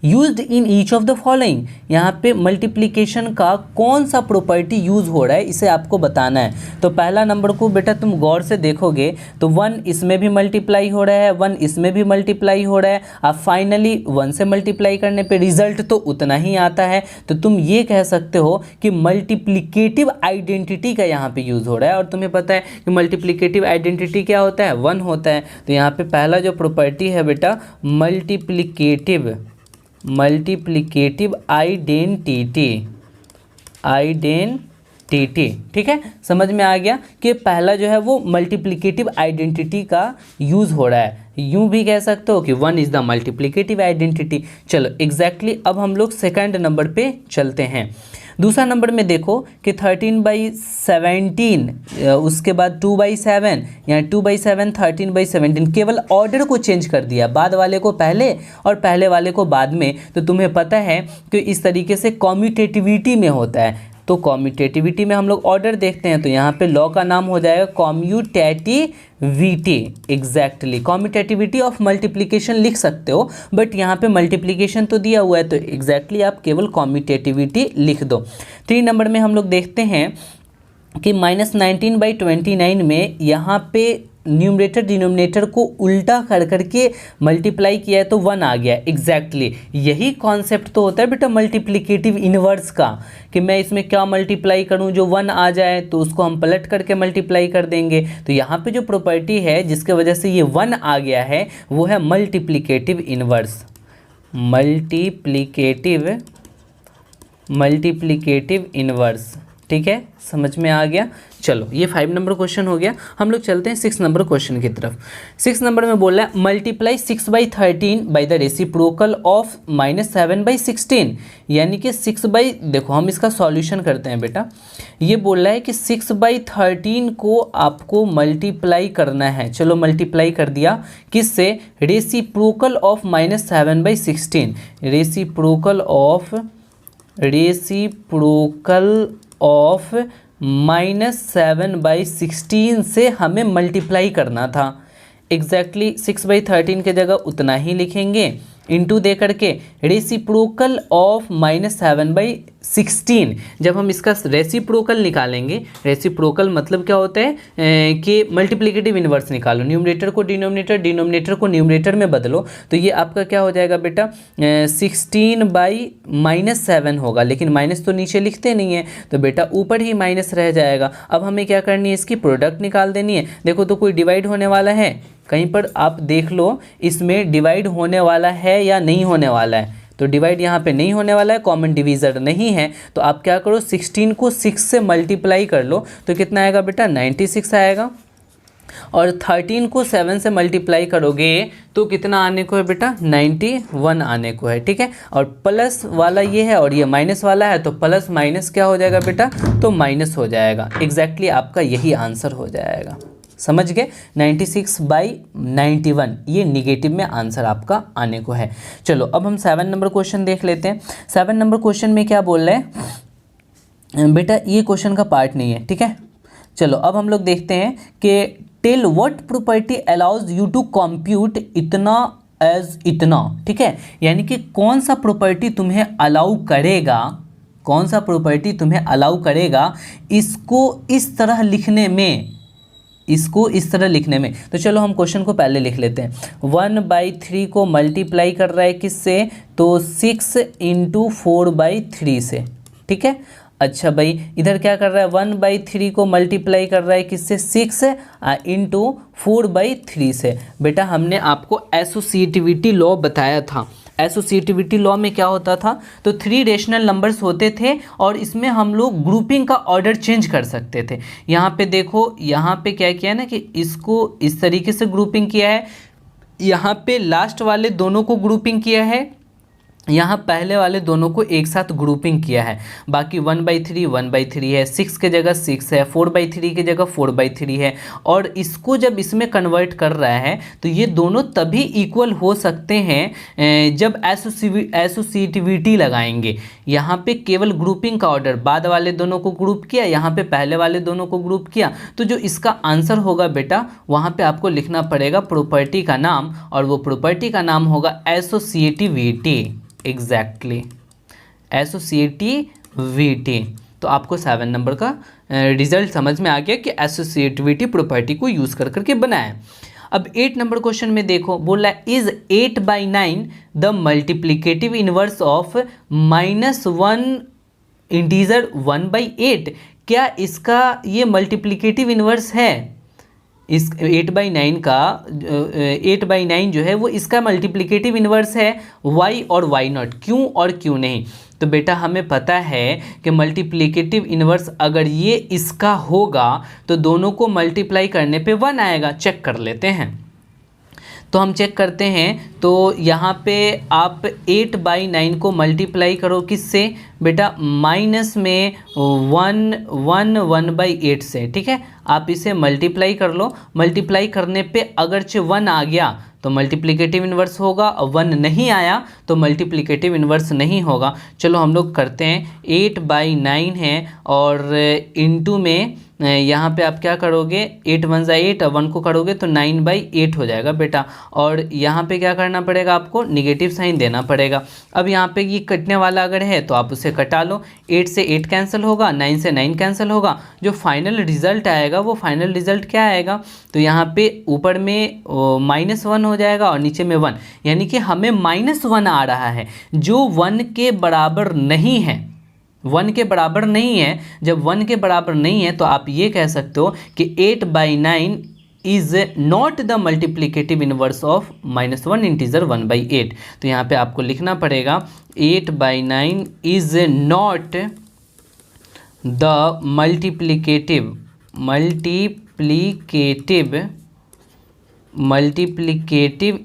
used in each of the following. यहाँ पे मल्टीप्लिकेशन का कौन सा प्रॉपर्टी यूज हो रहा है इसे आपको बताना है। तो पहला नंबर को बेटा तुम गौर से देखोगे तो 1 इसमें भी मल्टीप्लाई हो रहा है, 1 इसमें भी मल्टीप्लाई हो रहा है, अब फाइनली 1 से मल्टीप्लाई करने पे रिजल्ट तो उतना ही आता है। तो तुम ये कह सकते हो कि मल्टीप्लिकेटिव आइडेंटिटी का यहाँ पे यूज़ हो रहा है, और तुम्हें पता है कि मल्टीप्लिकेटिव आइडेंटिटी क्या होता है, 1 होता है। तो यहाँ पे पहला जो प्रॉपर्टी है बेटा मल्टीप्लिकेटिव आइडेंटिटी, ठीक है। समझ में आ गया कि पहला जो है वो मल्टीप्लिकेटिव आइडेंटिटी का यूज़ हो रहा है। यूं भी कह सकते हो कि 1 इज़ द मल्टीप्लिकेटिव आइडेंटिटी। चलो एग्जैक्टली अब हम लोग सेकंड नंबर पे चलते हैं। दूसरा नंबर में देखो कि 13/17, उसके बाद 2/7, यहाँ 2/7 13/17, केवल ऑर्डर को चेंज कर दिया, बाद वाले को पहले और पहले वाले को बाद में। तो तुम्हें पता है कि इस तरीके से कॉम्यूटेटिविटी में होता है। तो कॉम्यूटेटिविटी में हम लोग ऑर्डर देखते हैं, तो यहाँ पे लॉ का नाम हो जाएगा कॉम्यूटेटिविटी। एग्जैक्टली कॉम्यूटेटिविटी ऑफ मल्टीप्लिकेशन लिख सकते हो, बट यहाँ पे मल्टीप्लिकेशन तो दिया हुआ है, तो एग्जैक्टली आप केवल कॉम्यूटेटिविटी लिख दो। 3 नंबर में हम लोग देखते हैं कि -19/29 में यहाँ पे न्यूमरेटर डिनोमिनेटर को उल्टा कर करके मल्टीप्लाई किया है तो 1 आ गया। एग्जैक्टली यही कॉन्सेप्ट तो होता है बेटा मल्टीप्लिकेटिव इन्वर्स का, कि मैं इसमें क्या मल्टीप्लाई करूं जो 1 आ जाए, तो उसको हम पलट करके मल्टीप्लाई कर देंगे। तो यहाँ पे जो प्रॉपर्टी है जिसके वजह से ये 1 आ गया है वो है मल्टीप्लिकेटिव इन्वर्स। मल्टीप्लिकेटिव इन्वर्स, ठीक है, समझ में आ गया। चलो ये 5 नंबर क्वेश्चन हो गया। हम लोग चलते हैं 6 नंबर क्वेश्चन की तरफ। 6 नंबर में बोल रहा है multiply 6/13 by the reciprocal of -7/16, यानी कि देखो हम इसका सॉल्यूशन करते हैं बेटा। ये बोल रहा है कि 6/13 को आपको मल्टीप्लाई करना है। चलो मल्टीप्लाई कर दिया, किससे, रेसिप्रोकल ऑफ -7/16, रेसिप्रोकल ऑफ -7/16 से हमें मल्टीप्लाई करना था। एग्जैक्टली 6/13 के जगह उतना ही लिखेंगे, इंटू दे करके रेसिप्रोकल ऑफ -7/16। जब हम इसका रेसिप्रोकल निकालेंगे, रेसिप्रोकल मतलब क्या होता है कि मल्टीप्लिकेटिव इन्वर्स निकालो, न्यूमरेटर को डिनोमिनेटर, डिनोमिनेटर को न्यूमरेटर में बदलो, तो ये आपका क्या हो जाएगा बेटा 16/-7 होगा, लेकिन माइनस तो नीचे लिखते नहीं है, तो बेटा ऊपर ही माइनस रह जाएगा। अब हमें क्या करनी है, इसकी प्रोडक्ट निकाल देनी है। देखो तो कोई डिवाइड होने वाला है, कहीं पर आप देख लो इसमें डिवाइड होने वाला है या नहीं होने वाला है, तो डिवाइड यहाँ पे नहीं होने वाला है, कॉमन डिवीज़र नहीं है, तो आप क्या करो 16 को 6 से मल्टीप्लाई कर लो तो कितना आएगा बेटा 96 आएगा। और 13 को 7 से मल्टीप्लाई करोगे तो कितना आने को है बेटा 91 आने को है, ठीक है। और प्लस वाला ये है और ये माइनस वाला है, तो प्लस माइनस क्या हो जाएगा बेटा, तो माइनस हो जाएगा। एग्जैक्टली आपका यही आंसर हो जाएगा, समझ गए। 96/91 ये निगेटिव में आंसर आपका आने को है। चलो अब हम 7 नंबर क्वेश्चन देख लेते हैं। 7 नंबर क्वेश्चन में क्या बोल रहे हैं बेटा, ये क्वेश्चन का पार्ट नहीं है, ठीक है। चलो अब हम लोग देखते हैं कि tell what property allows you to compute इतना एज इतना, ठीक है। यानी कि कौन सा प्रॉपर्टी तुम्हें अलाउ करेगा, कौन सा प्रॉपर्टी तुम्हें अलाउ करेगा इसको इस तरह लिखने में, इसको इस तरह लिखने में। तो चलो हम क्वेश्चन को पहले लिख लेते हैं। 1/3 को मल्टीप्लाई कर रहा है किससे, तो 6 × 4/3 से, ठीक है। अच्छा भाई इधर क्या कर रहा है, 1/3 को मल्टीप्लाई कर रहा है किससे, 6 × 4/3 से। बेटा हमने आपको एसोसिएटिविटी लॉ बताया था। एसोसिएटिविटी लॉ में क्या होता था, तो 3 रेशनल नंबर्स होते थे और इसमें हम लोग ग्रुपिंग का ऑर्डर चेंज कर सकते थे। यहाँ पे देखो, यहाँ पे क्या किया ना कि इसको इस तरीके से ग्रुपिंग किया है, यहाँ पे लास्ट वाले दोनों को ग्रुपिंग किया है, यहाँ पहले वाले दोनों को एक साथ ग्रुपिंग किया है। बाकी 1/3 है, 6 के जगह 6 है, 4/3 की जगह 4/3 है। और इसको जब इसमें कन्वर्ट कर रहा है तो ये दोनों तभी इक्वल हो सकते हैं जब एसोसिएटिविटी लगाएंगे। यहाँ पे केवल ग्रुपिंग का ऑर्डर, बाद वाले दोनों को ग्रुप किया, यहाँ पे पहले वाले दोनों को ग्रुप किया, तो जो इसका आंसर होगा बेटा वहाँ पे आपको लिखना पड़ेगा प्रॉपर्टी का नाम, और वो प्रॉपर्टी का नाम होगा एसोसिएटिविटी। Exactly associativity. तो आपको 7 नंबर का रिजल्ट समझ में आ गया कि एसोसिएटिविटी प्रॉपर्टी को यूज़ कर करके बनाया। अब 8 नंबर क्वेश्चन में देखो, बोल रहा है is 8/9 the multiplicative inverse of -1 integer 1/8। क्या इसका ये मल्टीप्लिकेटिव इनवर्स है, इस 8/9 का 8/9 जो है वो इसका मल्टीप्लिकेटिव इन्वर्स है y और y0। क्यों और क्यों नहीं, तो बेटा हमें पता है कि मल्टीप्लिकेटिव इन्वर्स अगर ये इसका होगा तो दोनों को मल्टीप्लाई करने पे 1 आएगा। चेक कर लेते हैं, तो हम चेक करते हैं। तो यहाँ पे आप 8/9 को मल्टीप्लाई करो किससे बेटा, माइनस में 1/8 से, ठीक है। आप इसे मल्टीप्लाई कर लो, मल्टीप्लाई करने पे अगरचे 1 आ गया तो मल्टीप्लिकेटिव इन्वर्स होगा, और 1 नहीं आया तो मल्टीप्लिकेटिव इन्वर्स नहीं होगा। चलो हम लोग करते हैं, 8/9 है और इनटू में यहाँ पे आप क्या करोगे, 8 × 1 = 8 और 1 को करोगे तो 9/8 हो जाएगा बेटा। और यहाँ पे क्या करना पड़ेगा, आपको निगेटिव साइन देना पड़ेगा। अब यहाँ पे ये कटने वाला अगर है तो आप उसे कटा लो, 8 से 8 कैंसिल होगा, 9 से 9 कैंसिल होगा। जो फाइनल रिजल्ट आएगा वो फाइनल रिजल्ट क्या आएगा, तो यहाँ पे ऊपर में -1 हो जाएगा और नीचे में 1, यानी कि हमें -1 आ रहा है जो 1 के बराबर नहीं है, 1 के बराबर नहीं है। जब 1 के बराबर नहीं है तो आप ये कह सकते हो कि 8/9 is not the multiplicative inverse of -1 integer 1/8। तो यहाँ पे आपको लिखना पड़ेगा 8/9 is not the multiplicative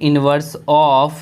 inverse of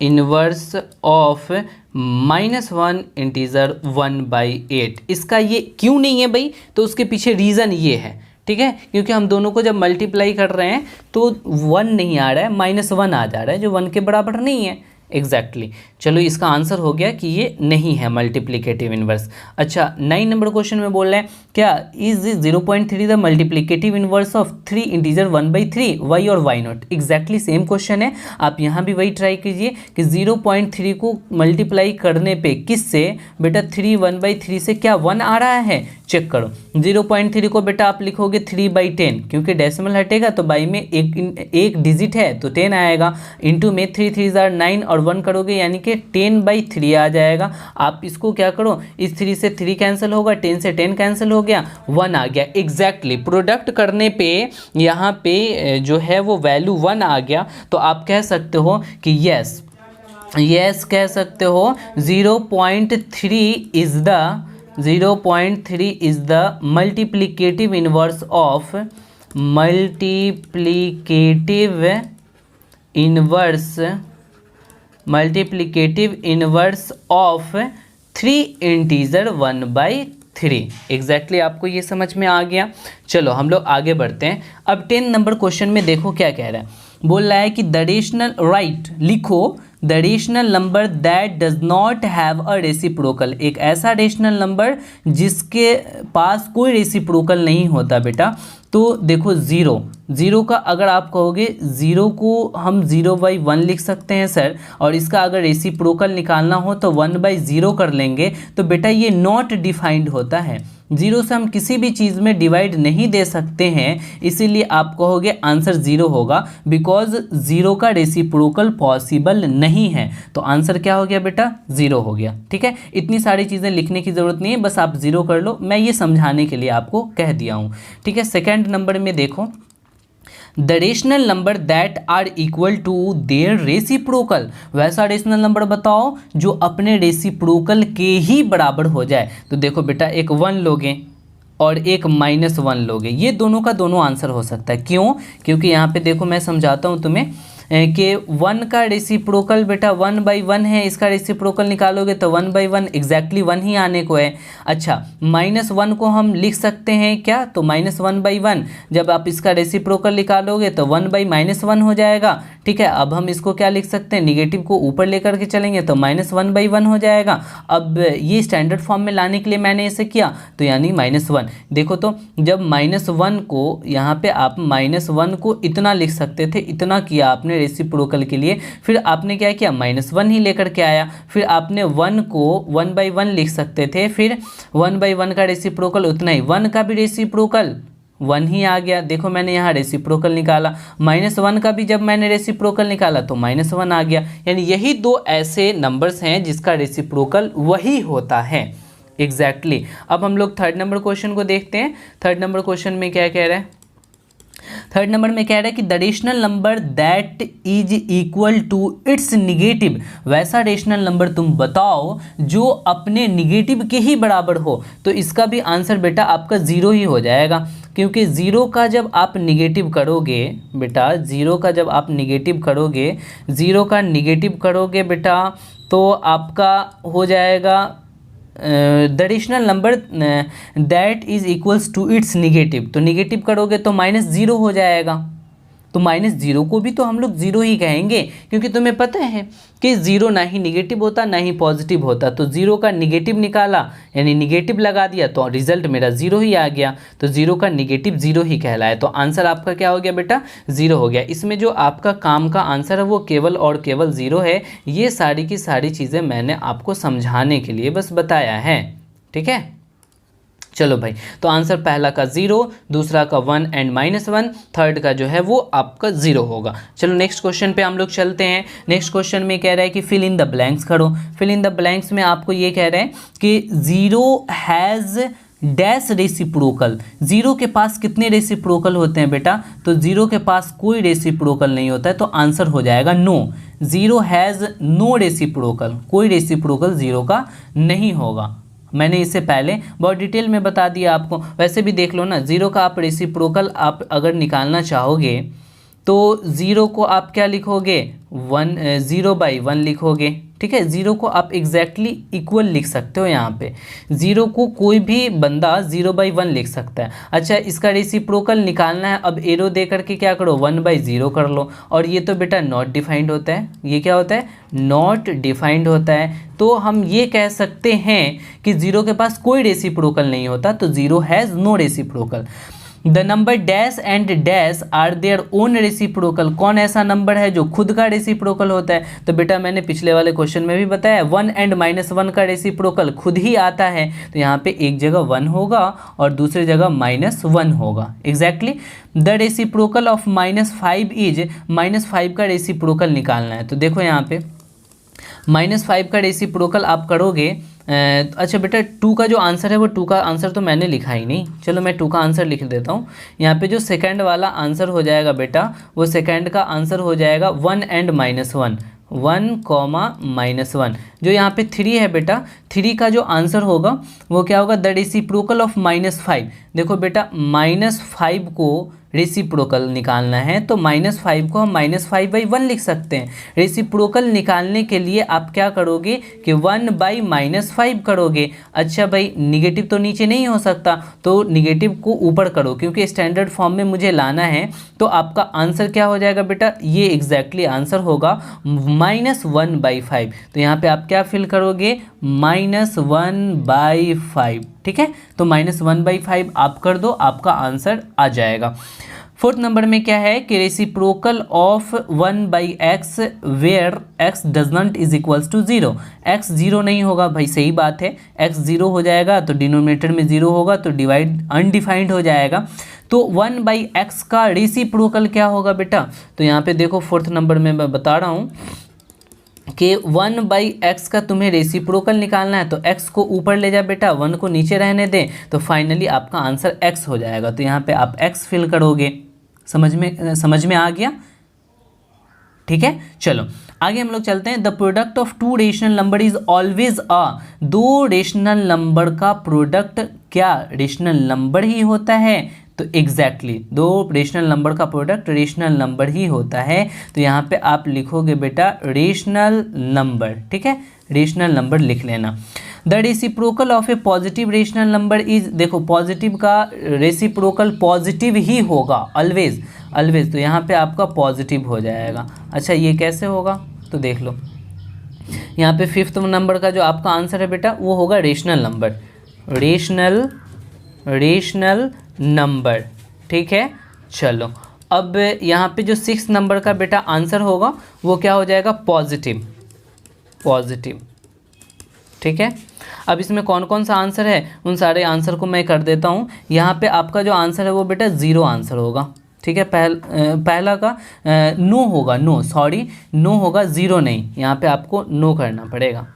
-1 integer 1/8। इसका ये क्यों नहीं है भाई, तो उसके पीछे रीज़न ये है, ठीक है, क्योंकि हम दोनों को जब मल्टीप्लाई कर रहे हैं तो 1 नहीं आ रहा है, -1 आ जा रहा है जो 1 के बराबर नहीं है। एग्जैक्टली चलो इसका आंसर हो गया कि ये नहीं है मल्टीप्लिकेटिव इनवर्स। अच्छा 9 नंबर क्वेश्चन में बोल रहे हैं क्या is 0.3 the multiplicative inverse of 3 integer 1/3 y और y0। एग्जैक्टली सेम क्वेश्चन है, आप यहाँ भी वही ट्राई कीजिए कि 0.3 को मल्टीप्लाई करने पे किससे बेटा 3 1/3 से क्या 1 आ रहा है, चेक करो। 0.3 को बेटा आप लिखोगे 3/10, क्योंकि डेसिमल हटेगा तो बाई में एक डिजिट है तो 10 आएगा, इंटू में 3 3 = 9 और 1 करोगे यानी कि 10/3 आ जाएगा। आप इसको क्या करो, इस 3 से 3 कैंसिल होगा, 10 से 10 कैंसिल हो गया, 1 आ गया। एग्जैक्टली प्रोडक्ट करने पे यहाँ पे जो है वो वैल्यू 1 आ गया, तो आप कह सकते हो कि यस यस कह सकते हो। 0.3 is the multiplicative inverse of multiplicative inverse of 3 integer 1/3। Exactly आपको ये समझ में आ गया। चलो हम लोग आगे बढ़ते हैं। अब 10 नंबर क्वेश्चन में देखो क्या कह रहा है। बोल रहा है कि द रेशनल राइट लिखो the rational number that does not have a reciprocal. एक ऐसा रेशनल नंबर जिसके पास कोई रेसिप्रोकल नहीं होता बेटा। तो देखो ज़ीरो का अगर आप कहोगे ज़ीरो को हम 0/1 लिख सकते हैं सर, और इसका अगर रेसिप्रोकल निकालना हो तो 1/0 कर लेंगे। तो बेटा ये नॉट डिफाइंड होता है। ज़ीरो से हम किसी भी चीज़ में डिवाइड नहीं दे सकते हैं, इसीलिए आप कहोगे आंसर 0 होगा, बिकॉज 0 का रेसिप्रोकल पॉसिबल नहीं है। तो आंसर क्या हो गया बेटा? 0 हो गया। ठीक है, इतनी सारी चीज़ें लिखने की ज़रूरत नहीं है, बस आप 0 कर लो। मैं ये समझाने के लिए आपको कह दिया हूँ। ठीक है, सेकेंड नंबर में देखो the rational number that are equal to their reciprocal. वैसा रेशनल नंबर बताओ जो अपने रेसिप्रोकल के ही बराबर हो जाए। तो देखो बेटा एक 1 लोगे और एक -1 लोगे, ये दोनों का दोनों आंसर हो सकता है। क्यों? क्योंकि यहाँ पे देखो मैं समझाता हूँ तुम्हें कि 1 का रेसिप्रोकल बेटा 1/1 है, इसका रेसिप्रोकल निकालोगे तो 1/1 एग्जैक्टली 1 ही आने को है। अच्छा -1 को हम लिख सकते हैं क्या? तो -1/1 जब आप इसका रेसिप्रोकल निकालोगे तो 1/-1 हो जाएगा। ठीक है, अब हम इसको क्या लिख सकते हैं? निगेटिव को ऊपर लेकर के चलेंगे तो -1/1 हो जाएगा। अब ये स्टैंडर्ड फॉर्म में लाने के लिए मैंने इसे किया, तो यानी -1। देखो तो जब -1 को यहाँ पे आप -1 को इतना लिख सकते थे, इतना किया आपने रेसिप्रोकल के लिए, फिर आपने क्या किया? -1 ही लेकर के आया। फिर आपने 1 को 1/1 लिख सकते थे, फिर 1/1 का रेसिप्रोकल उतना ही, 1 का भी रेसिप्रोकल 1 ही आ गया। देखो मैंने यहाँ रेसिप्रोकल निकाला, -1 का भी जब मैंने रेसिप्रोकल निकाला तो -1 आ गया। यानी यही दो ऐसे नंबर्स हैं जिसका रेसिप्रोकल वही होता है। एग्जैक्टली। अब हम लोग थर्ड नंबर क्वेश्चन को देखते हैं। थर्ड नंबर क्वेश्चन में क्या कह रहा है? थर्ड नंबर में कह रहा है कि the rational number that is equal to its negative. वैसा रेशनल नंबर तुम बताओ जो अपने निगेटिव के ही बराबर हो। तो इसका भी आंसर बेटा आपका 0 ही हो जाएगा, क्योंकि 0 का जब आप निगेटिव करोगे बेटा, 0 का जब आप निगेटिव करोगे, 0 का निगेटिव करोगे बेटा, तो आपका हो जाएगा the rational number that is equals to its negative. तो निगेटिव करोगे तो -0 हो जाएगा। तो -0 को भी तो हम लोग 0 ही कहेंगे, क्योंकि तुम्हें पता है कि 0 ना ही निगेटिव होता ना ही पॉजिटिव होता। तो 0 का निगेटिव निकाला यानी निगेटिव लगा दिया तो रिजल्ट मेरा 0 ही आ गया। तो 0 का निगेटिव 0 ही कहलाए। तो आंसर आपका क्या हो गया बेटा? 0 हो गया। इसमें जो आपका काम का आंसर है वो केवल और केवल 0 है। ये सारी की सारी चीज़ें मैंने आपको समझाने के लिए बस बताया है। ठीक है, चलो भाई। तो आंसर पहला का 0, दूसरा का 1 एंड -1, थर्ड का जो है वो आपका 0 होगा। चलो नेक्स्ट क्वेश्चन पे हम लोग चलते हैं। नेक्स्ट क्वेश्चन में कह रहा है कि फिल इन द ब्लैंक्स करो। फिल इन द ब्लैंक्स में आपको ये कह रहे हैं कि 0 हैज़ डैश रेसिप्रोकल। 0 के पास कितने रेसिप्रोकल होते हैं बेटा? तो 0 के पास कोई रेसिप्रोकल नहीं होता है, तो आंसर हो जाएगा नो। 0 हैज़ नो रेसिप्रोकल, कोई रेसिप्रोकल 0 का नहीं होगा। मैंने इससे पहले बहुत डिटेल में बता दिया आपको। वैसे भी देख लो ना, 0 का आप रेसिप्रोकल आप अगर निकालना चाहोगे तो 0 को आप क्या लिखोगे? 0/1 लिखोगे। ठीक है, 0 को आप एग्जैक्टली इक्वल लिख सकते हो। यहाँ पे 0 को कोई भी बंदा 0/1 लिख सकता है। अच्छा, इसका रेसिप्रोकल निकालना है, अब एरो दे करके क्या करो? 1/0 कर लो। और ये तो बेटा नॉट डिफाइंड होता है। ये क्या होता है? नॉट डिफाइंड होता है। तो हम ये कह सकते हैं कि 0 के पास कोई रेसिप्रोकल नहीं होता, तो 0 has no reciprocal. The number dash and dash are their own reciprocal. कौन ऐसा नंबर है जो खुद का रेसिप्रोकल होता है? तो बेटा मैंने पिछले वाले क्वेश्चन में भी बताया, 1 एंड -1 का रेसिप्रोकल खुद ही आता है। तो यहाँ पे एक जगह 1 होगा और दूसरी जगह -1 होगा। Exactly. The reciprocal of -5 is, -5 का रेसिप्रोकल निकालना है। तो देखो यहाँ पे -5 का रेसिप्रोकल आप करोगे। अच्छा बेटा 2 का जो आंसर है वो 2 का आंसर तो मैंने लिखा ही नहीं। चलो मैं 2 का आंसर लिख देता हूँ। यहाँ पे जो सेकंड वाला आंसर हो जाएगा बेटा, वो सेकंड का आंसर हो जाएगा 1 एंड -1। 1, जो यहाँ पे 3 है बेटा, 3 का जो आंसर होगा वो क्या होगा, द रेसिप्रोकल ऑफ -5। देखो बेटा -5 को रेसिप्रोकल निकालना है तो -5 को हम -5/1 लिख सकते हैं। रेसिप्रोकल निकालने के लिए आप क्या करोगे कि 1/-5 करोगे। अच्छा भाई निगेटिव तो नीचे नहीं हो सकता, तो निगेटिव को ऊपर करो क्योंकि स्टैंडर्ड फॉर्म में मुझे लाना है। तो आपका आंसर क्या हो जाएगा बेटा, ये एग्जैक्टली आंसर होगा -1/5। तो यहाँ पे आप क्या फिल करोगे, -1/5। ठीक है, तो -1/5 आप कर दो, आपका आंसर आ जाएगा। 4th नंबर में क्या है कि reciprocal of 1/x where x does not is equals to 0। x 0 नहीं होगा भाई, सही बात है, x 0 हो जाएगा तो डिनोमिनेटर में 0 होगा तो डिवाइड अनडिफाइंड हो जाएगा। तो 1/x का रेसिप्रोकल क्या होगा बेटा, तो यहाँ पे देखो 4th नंबर में मैं बता रहा हूँ कि 1/x का तुम्हें रेसिप्रोकल निकालना है तो x को ऊपर ले जा बेटा, 1 को नीचे रहने दें, तो फाइनली आपका आंसर x हो जाएगा। तो यहाँ पे आप x फिल करोगे। समझ में आ गया? ठीक है, चलो आगे हम लोग चलते हैं। The product of 2 rational number is always a, 2 rational number का प्रोडक्ट क्या रेशनल नंबर ही होता है? तो एग्जैक्टली 2 रेशनल नंबर का प्रोडक्ट रेशनल नंबर ही होता है। तो यहाँ पे आप लिखोगे बेटा रेशनल नंबर। ठीक है, रेशनल नंबर लिख लेना। The reciprocal of A positive rational number is, देखो पॉजिटिव का रेसिप्रोकल पॉजिटिव ही होगा ऑलवेज, तो यहाँ पे आपका पॉजिटिव हो जाएगा। अच्छा ये कैसे होगा, तो देख लो, यहाँ पे 5th नंबर का जो आपका आंसर है बेटा वो होगा रेशनल नंबर, रेशनल नंबर। ठीक है, चलो अब यहाँ पे जो 6th नंबर का बेटा आंसर होगा वो क्या हो जाएगा, पॉजिटिव। ठीक है, अब इसमें कौन कौन सा आंसर है उन सारे आंसर को मैं कर देता हूँ। यहाँ पे आपका जो आंसर है वो बेटा 0 आंसर होगा। ठीक है, पहला का नो होगा, नो होगा, 0 नहीं, यहाँ पे आपको नो करना पड़ेगा।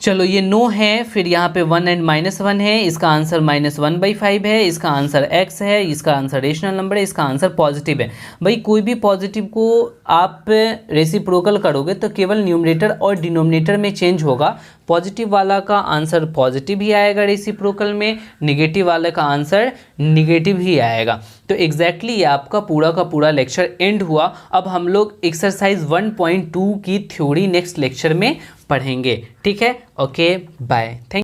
चलो ये नो है, फिर यहाँ पे 1 एंड -1 है, इसका आंसर -1/5 है, इसका आंसर x है, इसका आंसर रेशनल नंबर है, इसका आंसर पॉजिटिव है। भाई कोई भी पॉजिटिव को आप रेसिप्रोकल करोगे तो केवल न्यूमरेटर और डिनोमिनेटर में चेंज होगा। पॉजिटिव वाला का आंसर पॉजिटिव ही आएगा रेसिप्रोकल में, निगेटिव वाले का आंसर निगेटिव ही आएगा। तो एग्जैक्टली ये आपका पूरा का पूरा लेक्चर एंड हुआ। अब हम लोग एक्सरसाइज 1.2 की थ्योरी नेक्स्ट लेक्चर में पढ़ेंगे। ठीक है, ओके बाय, थैंक